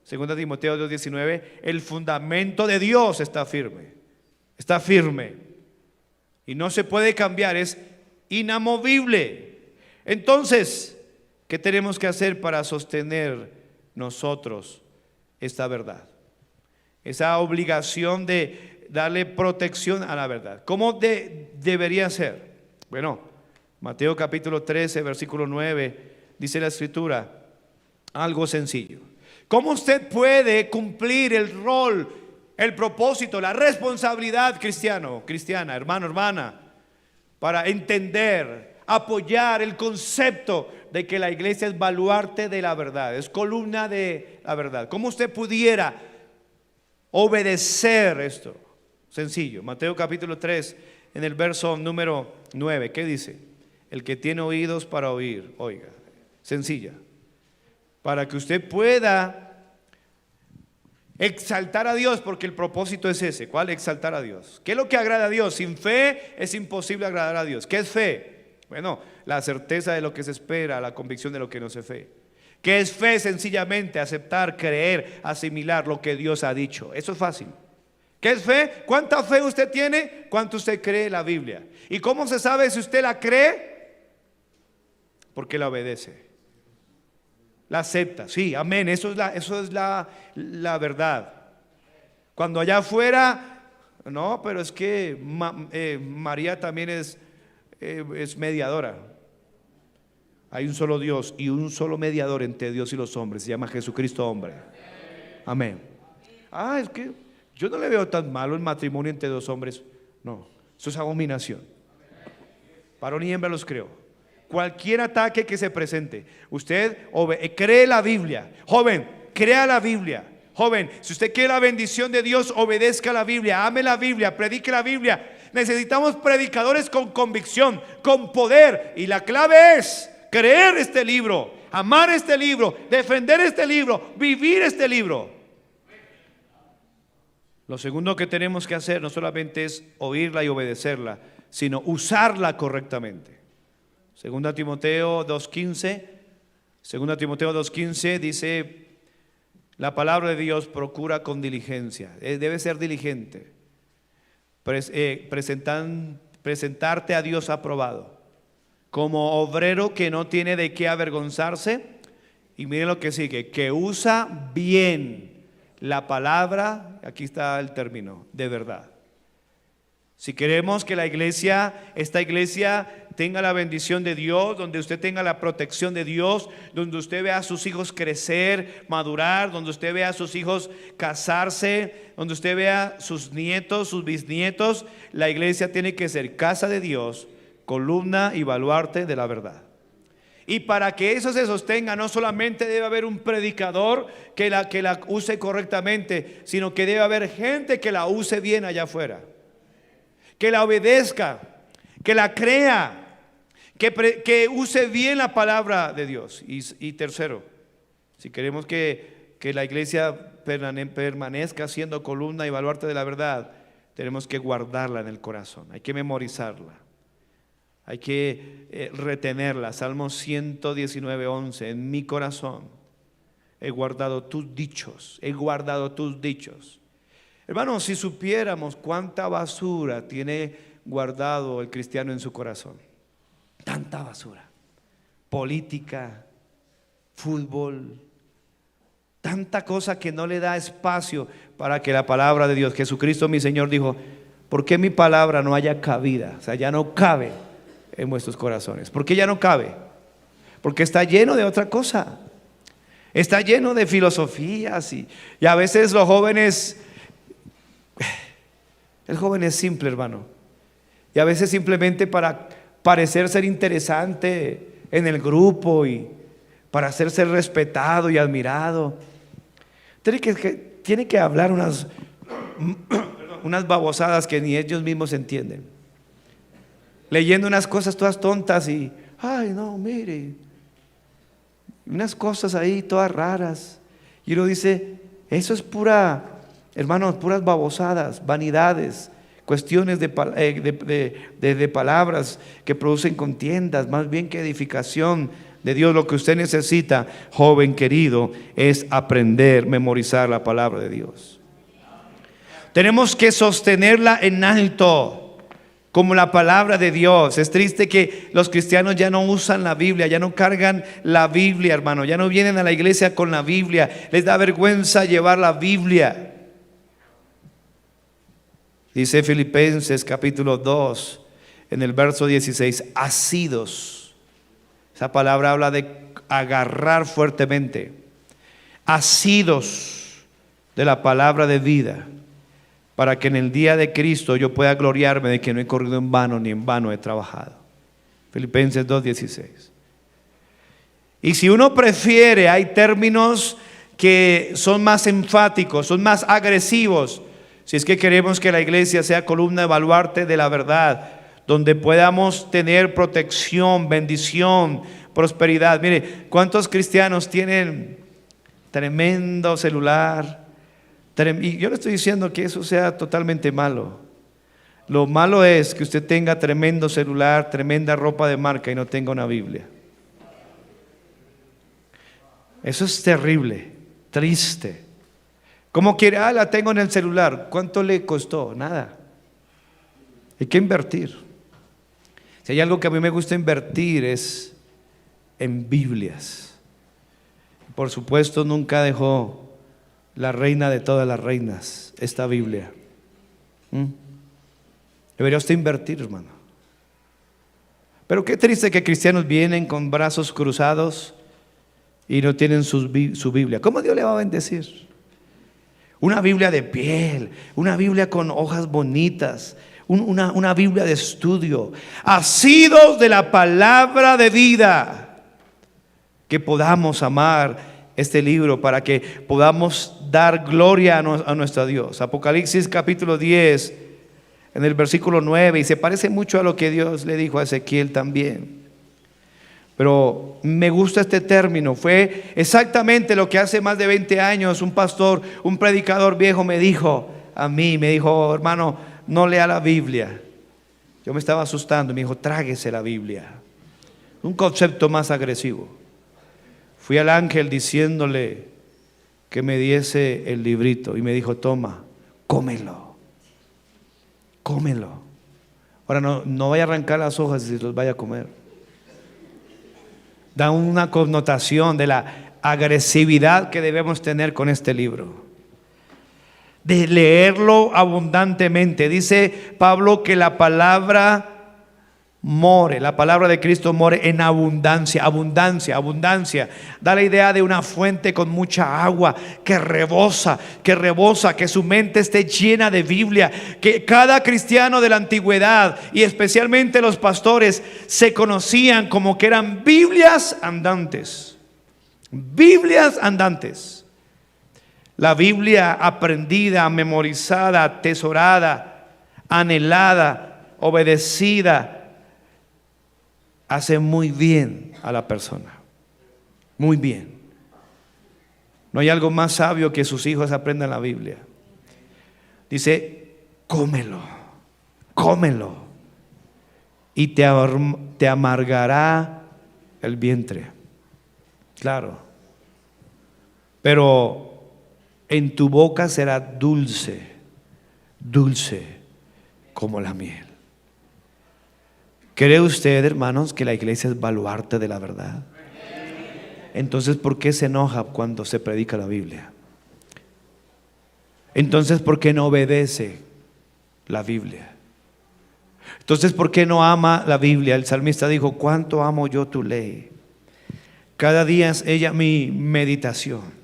2 Timoteo 2:19. El fundamento de Dios está firme. Está firme. Y no se puede cambiar, es inamovible. Entonces, ¿qué tenemos que hacer para sostener nosotros esta verdad? Esa obligación de darle protección a la verdad. ¿Cómo debería ser? Bueno, Mateo capítulo 13, versículo 9, dice la escritura, algo sencillo. ¿Cómo usted puede cumplir el rol, el propósito, la responsabilidad cristiana, hermano, hermana, para entender, apoyar el concepto de que la iglesia es baluarte de la verdad, es columna de la verdad? ¿Cómo usted pudiera obedecer esto? Sencillo. Mateo capítulo 3, en el verso número 9, ¿qué dice? El que tiene oídos para oír, oiga. Sencilla. Para que usted pueda exaltar a Dios, porque el propósito es ese. ¿Cuál? Exaltar a Dios. ¿Qué es lo que agrada a Dios? Sin fe es imposible agradar a Dios. ¿Qué es fe? Bueno, la certeza de lo que se espera, la convicción de lo que no se ve. ¿Qué es fe? Sencillamente aceptar, creer, asimilar lo que Dios ha dicho. Eso es fácil. ¿Qué es fe? ¿Cuánta fe usted tiene? ¿Cuánto usted cree la Biblia? ¿Y cómo se sabe si usted la cree? Porque la obedece. La acepta. Sí, amén. Eso es la verdad. Cuando allá afuera, no, pero es que María también es mediadora. Hay un solo Dios y un solo mediador entre Dios y los hombres. Se llama Jesucristo hombre. Amén. Es que yo no le veo tan malo el matrimonio entre dos hombres. No, eso es abominación. Varón y hembra los creó. Cualquier ataque que se presente, usted cree la Biblia. Joven, crea la Biblia. Joven, si usted quiere la bendición de Dios, obedezca la Biblia, ame la Biblia, predique la Biblia. Necesitamos predicadores con convicción, con poder. Y la clave es creer este libro, amar este libro, defender este libro, vivir este libro. Lo segundo que tenemos que hacer no solamente es oírla y obedecerla, sino usarla correctamente. 2 Timoteo 2:15 dice: la palabra de Dios procura con diligencia. Debe ser diligente. Presentarte a Dios aprobado, como obrero que no tiene de qué avergonzarse. Y miren lo que sigue: que usa bien la palabra, aquí está el término, de verdad. Si queremos que esta iglesia tenga la bendición de Dios, donde usted tenga la protección de Dios, donde usted vea a sus hijos crecer, madurar, donde usted vea a sus hijos casarse, donde usted vea sus nietos, sus bisnietos, la iglesia tiene que ser casa de Dios, columna y baluarte de la verdad. Y para que eso se sostenga, no solamente debe haber un predicador que la use correctamente, sino que debe haber gente que la use bien allá afuera, que la obedezca, que la crea, que use bien la palabra de Dios. Y tercero, si queremos que la iglesia permanezca siendo columna y baluarte de la verdad, tenemos que guardarla en el corazón, hay que memorizarla, hay que retenerla. Salmo 119:11, en mi corazón he guardado tus dichos, he guardado tus dichos. Hermanos, si supiéramos cuánta basura tiene guardado el cristiano en su corazón, tanta basura, política, fútbol, tanta cosa que no le da espacio para que la palabra de Dios, Jesucristo mi Señor dijo, ¿por qué mi palabra no haya cabida? O sea, ya no cabe en vuestros corazones. ¿Por qué ya no cabe? Porque está lleno de otra cosa, está lleno de filosofías y a veces los jóvenes... El joven es simple, hermano, y a veces simplemente para parecer ser interesante en el grupo y para hacerse respetado y admirado, tiene que hablar unas babosadas que ni ellos mismos entienden, leyendo unas cosas todas tontas y, ay no, mire, unas cosas ahí todas raras, y uno dice, eso es pura... Hermanos, puras babosadas, vanidades, cuestiones de palabras que producen contiendas, más bien que edificación de Dios. Lo que usted necesita, joven querido, es aprender, memorizar la palabra de Dios. Tenemos que sostenerla en alto, como la palabra de Dios. Es triste que los cristianos ya no usan la Biblia, ya no cargan la Biblia, hermano, ya no vienen a la iglesia con la Biblia, les da vergüenza llevar la Biblia. Dice Filipenses capítulo 2 en el verso 16, asidos. Esa palabra habla de agarrar fuertemente, asidos de la palabra de vida, para que en el día de Cristo yo pueda gloriarme de que no he corrido en vano ni en vano he trabajado. Filipenses 2:16. Y si uno prefiere, hay términos que son más enfáticos, son más agresivos. Si es que queremos que la iglesia sea columna de baluarte de la verdad, donde podamos tener protección, bendición, prosperidad. Mire, ¿cuántos cristianos tienen tremendo celular? Y yo no estoy diciendo que eso sea totalmente malo. Lo malo es que usted tenga tremendo celular, tremenda ropa de marca y no tenga una Biblia. Eso es terrible, triste. ¿Cómo quiere? La tengo en el celular. ¿Cuánto le costó? Nada. Hay que invertir. Si hay algo que a mí me gusta invertir es en Biblias. Por supuesto, nunca dejó la reina de todas las reinas esta Biblia. Debería usted invertir, hermano. Pero qué triste que cristianos vienen con brazos cruzados y no tienen su Biblia. ¿Cómo Dios le va a bendecir? Una Biblia de piel, una Biblia con hojas bonitas, una Biblia de estudio, asidos de la palabra de vida, que podamos amar este libro para que podamos dar gloria a nuestro Dios. Apocalipsis capítulo 10, en el versículo 9, y se parece mucho a lo que Dios le dijo a Ezequiel también. Pero me gusta este término. Fue exactamente lo que hace más de 20 años un pastor, un predicador viejo me dijo a mí, me dijo, hermano, no lea la Biblia. Yo me estaba asustando, me dijo, tráguese la Biblia. Un concepto más agresivo. Fui al ángel diciéndole que me diese el librito y me dijo, toma, cómelo, cómelo. Ahora no vaya a arrancar las hojas y los vaya a comer. Da una connotación de la agresividad que debemos tener con este libro. de leerlo abundantemente. Dice Pablo que la palabra la palabra de Cristo more en abundancia, abundancia, abundancia. Da la idea de una fuente con mucha agua que rebosa, que su mente esté llena de Biblia. Que cada cristiano de la antigüedad y especialmente los pastores se conocían como que eran Biblias andantes. Biblias andantes. La Biblia aprendida, memorizada, atesorada, anhelada, obedecida, hace muy bien a la persona. Muy bien. No hay algo más sabio que sus hijos aprendan la Biblia. Dice, cómelo, cómelo, y te amargará el vientre. Claro. Pero en tu boca será dulce, dulce como la miel. ¿Cree usted, hermanos, que la iglesia es baluarte de la verdad? Entonces, ¿por qué se enoja cuando se predica la Biblia? Entonces, ¿por qué no obedece la Biblia? Entonces, ¿por qué no ama la Biblia? El salmista dijo, ¿cuánto amo yo tu ley? Cada día es ella mi meditación.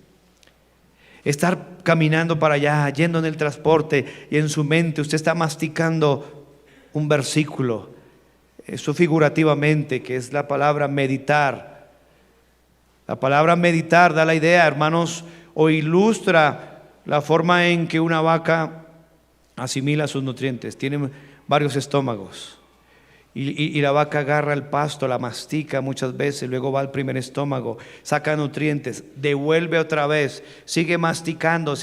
Estar caminando para allá, yendo en el transporte y en su mente usted está masticando un versículo. Eso figurativamente, que es la palabra meditar. La palabra meditar da la idea, hermanos, o ilustra la forma en que una vaca asimila sus nutrientes. Tiene varios estómagos. Y la vaca agarra el pasto, la mastica muchas veces, luego va al primer estómago, saca nutrientes, devuelve otra vez, sigue masticando,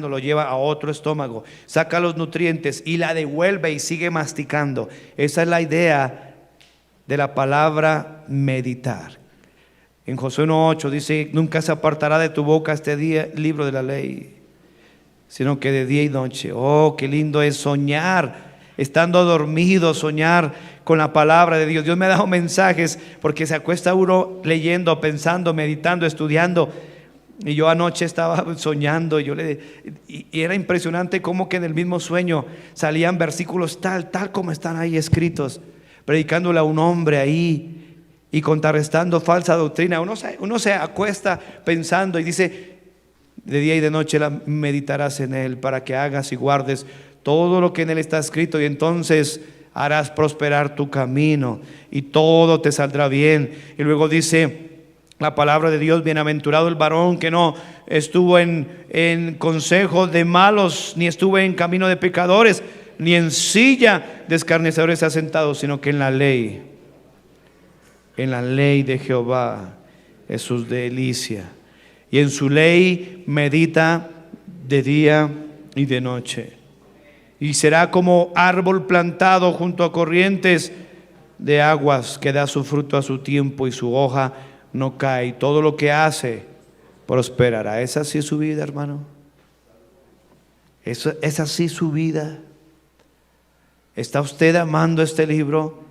lo lleva a otro estómago, saca los nutrientes y la devuelve y sigue masticando. Esa es la idea de la palabra meditar. En Josué 1:8 dice, nunca se apartará de tu boca este libro de la ley, sino que de día y noche. Oh, qué lindo es soñar. Estando dormido, soñar con la palabra de Dios. Dios me ha dado mensajes porque se acuesta uno leyendo, pensando, meditando, estudiando. Y yo anoche estaba soñando y era impresionante cómo que en el mismo sueño salían versículos tal como están ahí escritos, predicándole a un hombre ahí y contrarrestando falsa doctrina. Uno se acuesta pensando y dice, de día y de noche meditarás en él para que hagas y guardes todo lo que en él está escrito, y entonces harás prosperar tu camino y todo te saldrá bien. Y luego dice la palabra de Dios, bienaventurado el varón que no estuvo en consejo de malos, ni estuvo en camino de pecadores, ni en silla de escarnecedores se ha sentado, sino que en la ley de Jehová es su delicia, y en su ley medita de día y de noche. Y será como árbol plantado junto a corrientes de aguas, que da su fruto a su tiempo y su hoja no cae. Y todo lo que hace prosperará. ¿Es así su vida, hermano? ¿Es así su vida? ¿Está usted amando este libro?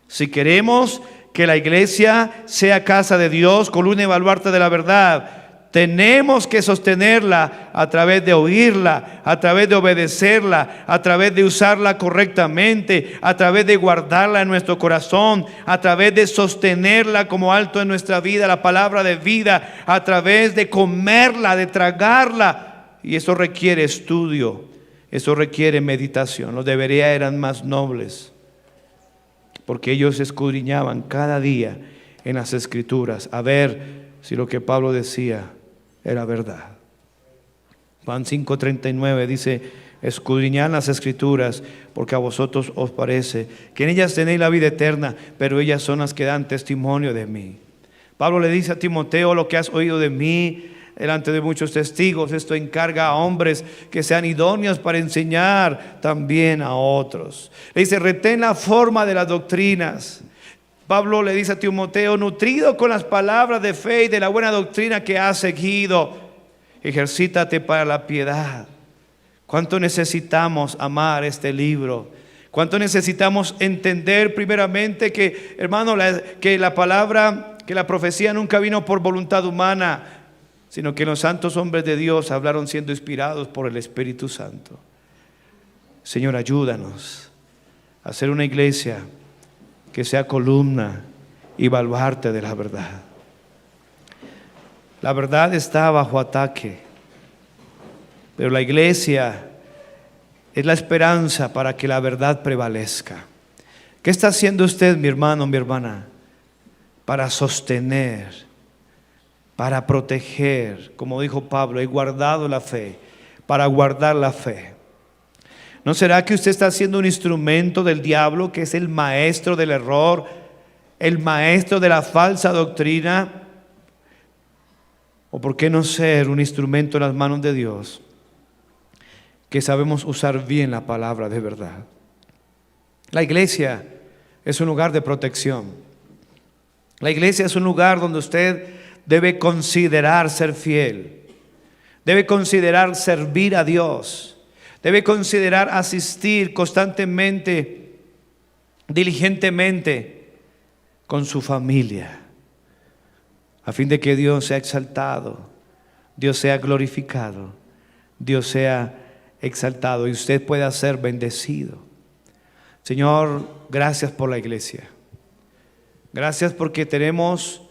Si queremos que la iglesia sea casa de Dios, columna y baluarte de la verdad, tenemos que sostenerla a través de oírla, a través de obedecerla, a través de usarla correctamente, a través de guardarla en nuestro corazón, a través de sostenerla como alto en nuestra vida, la palabra de vida, a través de comerla, de tragarla. Y eso requiere estudio, eso requiere meditación. Los de Berea eran más nobles, porque ellos escudriñaban cada día en las Escrituras a ver si lo que Pablo decía era verdad. Juan 5:39 dice, escudriñad las Escrituras, porque a vosotros os parece que en ellas tenéis la vida eterna, pero ellas son las que dan testimonio de mí. Pablo le dice a Timoteo, lo que has oído de mí delante de muchos testigos, esto encarga a hombres que sean idóneos para enseñar también a otros. Le dice, retén la forma de las doctrinas. Pablo le dice a Timoteo, nutrido con las palabras de fe y de la buena doctrina que has seguido, ejercítate para la piedad. ¿Cuánto necesitamos amar este libro? ¿Cuánto necesitamos entender primeramente que, hermano, que la palabra, que la profecía nunca vino por voluntad humana? sino que los santos hombres de Dios hablaron siendo inspirados por el Espíritu Santo. Señor, ayúdanos a ser una iglesia que sea columna y baluarte de la verdad. La verdad está bajo ataque, pero la iglesia es la esperanza para que la verdad prevalezca. ¿Qué está haciendo usted, mi hermano, mi hermana, para sostener, para proteger? Como dijo Pablo, he guardado la fe, para guardar la fe. ¿No será que usted está siendo un instrumento del diablo, que es el maestro del error, el maestro de la falsa doctrina? ¿O por qué no ser un instrumento en las manos de Dios, que sabemos usar bien la palabra de verdad? La iglesia es un lugar de protección. La iglesia es un lugar donde usted debe considerar ser fiel, debe considerar servir a Dios, debe considerar asistir constantemente, diligentemente con su familia, a fin de que Dios sea exaltado, Dios sea glorificado, Dios sea exaltado y usted pueda ser bendecido. Señor, gracias por la iglesia. Gracias porque tenemos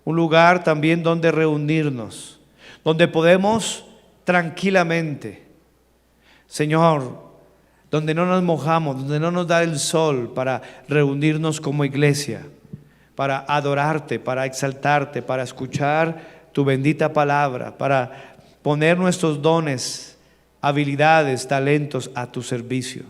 un lugar también donde reunirnos, donde podemos tranquilamente, Señor, donde no nos mojamos, donde no nos da el sol, para reunirnos como iglesia, para adorarte, para exaltarte, para escuchar tu bendita palabra, para poner nuestros dones, habilidades, talentos a tu servicio.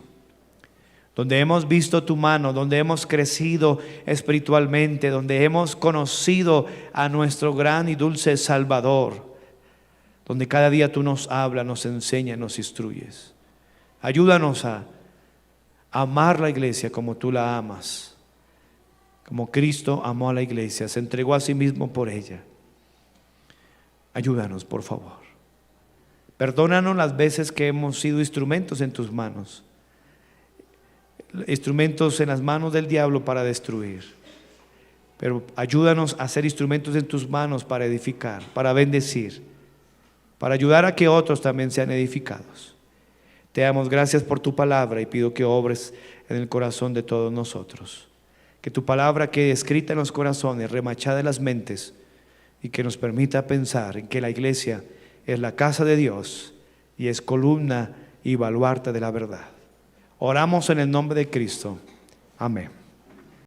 Donde hemos visto tu mano, donde hemos crecido espiritualmente, donde hemos conocido a nuestro gran y dulce Salvador, donde cada día tú nos hablas, nos enseñas, nos instruyes. Ayúdanos a amar la iglesia como tú la amas, como Cristo amó a la iglesia, se entregó a sí mismo por ella. Ayúdanos, por favor. Perdónanos las veces que hemos sido instrumentos en tus manos, instrumentos en las manos del diablo para destruir. Pero ayúdanos a ser instrumentos en tus manos para edificar, para bendecir, para ayudar a que otros también sean edificados. Te damos gracias por tu palabra y pido que obres en el corazón de todos nosotros. Que tu palabra quede escrita en los corazones, remachada en las mentes, y que nos permita pensar en que la iglesia es la casa de Dios y es columna y baluarte de la verdad. Oramos en el nombre de Cristo. Amén.